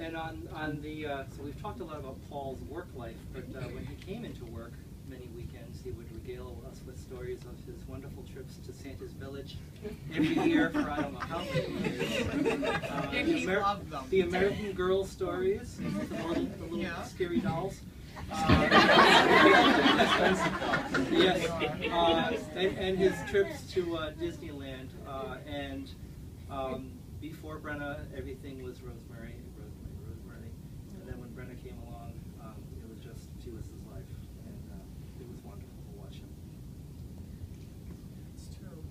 and on the, so we've talked a lot about Paul's work life, but when he came into work many weekends, he would regale us with stories of his wonderful trips to Santa's Village every year for I don't know how many years. The American Girl stories, the little scary dolls. Yes, and his trips to Disneyland, and before Brenna, everything was Rosemary. And then when Brenna came along, it was just, she was his life, and it was wonderful to watch him. It's true.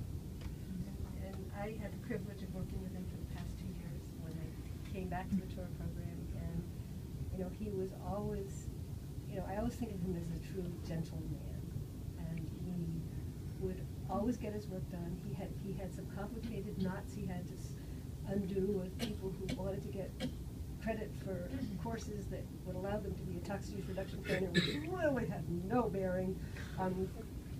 And I had the privilege of working with him for the past 2 years when I came back to the tour program, and he was always, I always think of him as a true gentleman, and he would always get his work done. He had some complicated knots he had to undo with people who wanted to get credit for courses that would allow them to be a toxic use reduction trainer, which really had no bearing on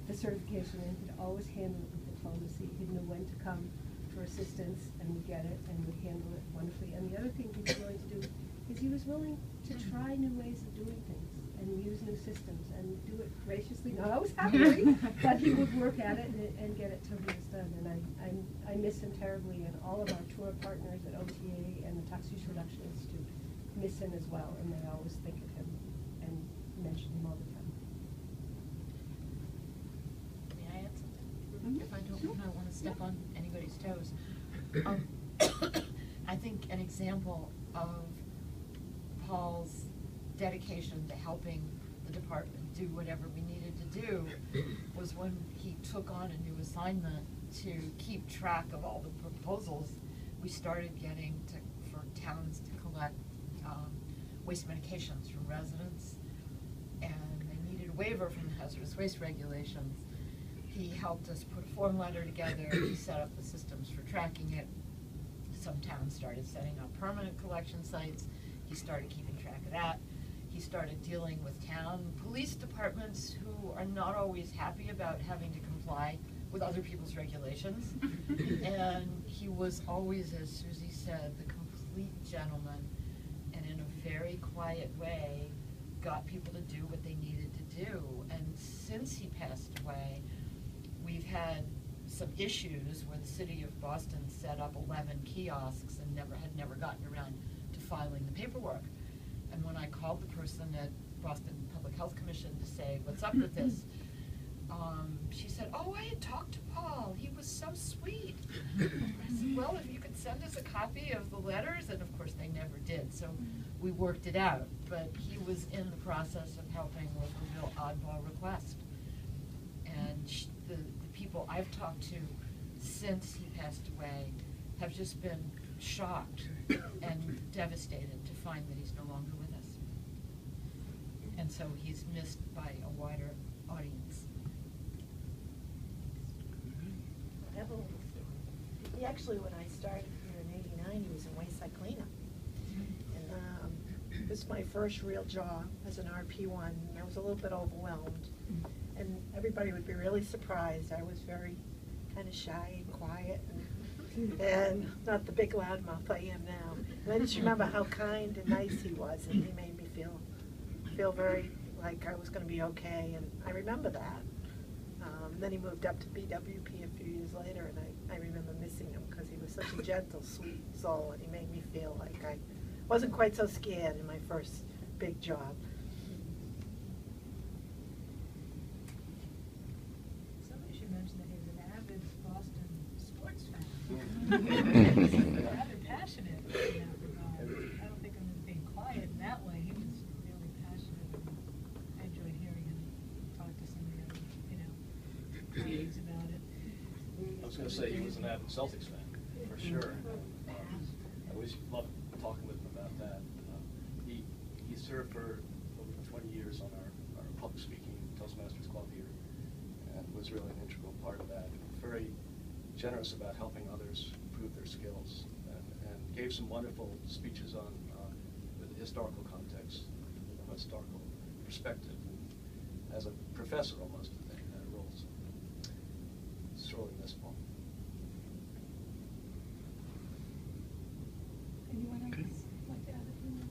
the certification, and he'd always handle it with diplomacy. He'd know when to come for assistance and would get it and would handle it wonderfully. And the other thing he was willing to do is he was willing to try new ways of doing things and use new systems and do it graciously, not always happily, but he would work at it and get it till he was done. And I miss him terribly, and all of our tour partners at OTA and the Toxic Use Reduction Institute miss him as well, and they always think of him and mention him all the time. May I add something? Mm-hmm. If I don't want to step on anybody's toes. I think an example of Paul's dedication to helping the department do whatever we needed to do was when he took on a new assignment to keep track of all the proposals we started getting for towns to collect waste medications from residents, and they needed a waiver from the hazardous waste regulations. He helped us put a form letter together. He set up the systems for tracking it. Some towns started setting up permanent collection sites. He started keeping track of that. He started dealing with town police departments who are not always happy about having to comply with other people's regulations. And he was always, as Susie said, the complete gentleman, and in a very quiet way got people to do what they needed to do. And since he passed away, we've had some issues where the city of Boston set up 11 kiosks and had never gotten around to filing the paperwork. And when I called the person at Boston Public Health Commission to say, what's up with this? She said, oh, I had talked to Paul. He was so sweet. I said, well, if you could send us a copy of the letters, and of course they never did, so we worked it out. But he was in the process of helping with a real oddball request. And the people I've talked to since he passed away have just been shocked and devastated to find that he's no longer with us. And so he's missed by a wider audience. He actually, when I started here in '89, he was in wayside cleanup. And it was my first real job as an RP1. And I was a little bit overwhelmed. And everybody would be really surprised. I was very kind of shy and quiet and not the big loudmouth I am now. And I just remember how kind and nice he was, and he made me feel very like I was going to be okay, and I remember that. Then he moved up to BWP a few years later, and I remember missing him because he was such a gentle, sweet soul, and he made me feel like I wasn't quite so scared in my first big job. Somebody should mention that he was an avid Boston sports fan. Rather passionate in that regard. I don't think of him as being quiet in that way. He was really passionate. I enjoyed hearing him talk to some of the other, colleagues about it. I was going to say he was an avid Celtics fan, for sure. I always loved talking with him about that. He served for over 20 years on our public speaking Toastmasters Club here, and was really an integral part of that. Very generous about helping others improve their skills, and gave some wonderful speeches on the historical context, from a historical perspective, and as a professor almost in that role. So sorely miss Paul. Anyone else like to add a few more?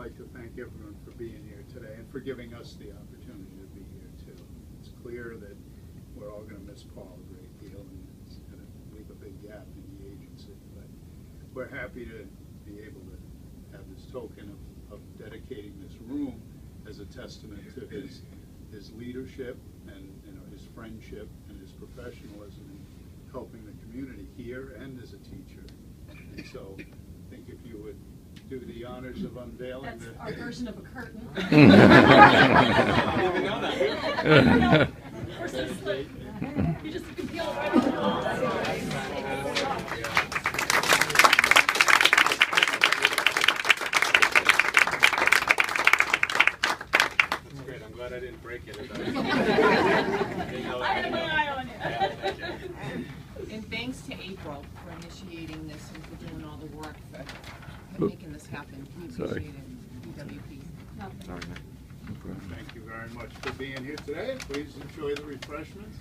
like to thank everyone for being here today and for giving us the opportunity to be here too. It's clear that we're all going to miss Paul a great deal, and it's going to leave a big gap in the agency. But we're happy to be able to have this token of dedicating this room as a testament to his leadership and his friendship and his professionalism in helping the community here and as a teacher. And so I think if you would do the honors of unveiling That's the... our version of a curtain. I didn't even know that. We're so slick. You just can peel it right off. That's great. I'm glad I didn't break it. I had my eye on it. And thanks to April for initiating this and for doing all the work for making this happen. We appreciate it, EWP. Thank you very much for being here today. Please enjoy the refreshments.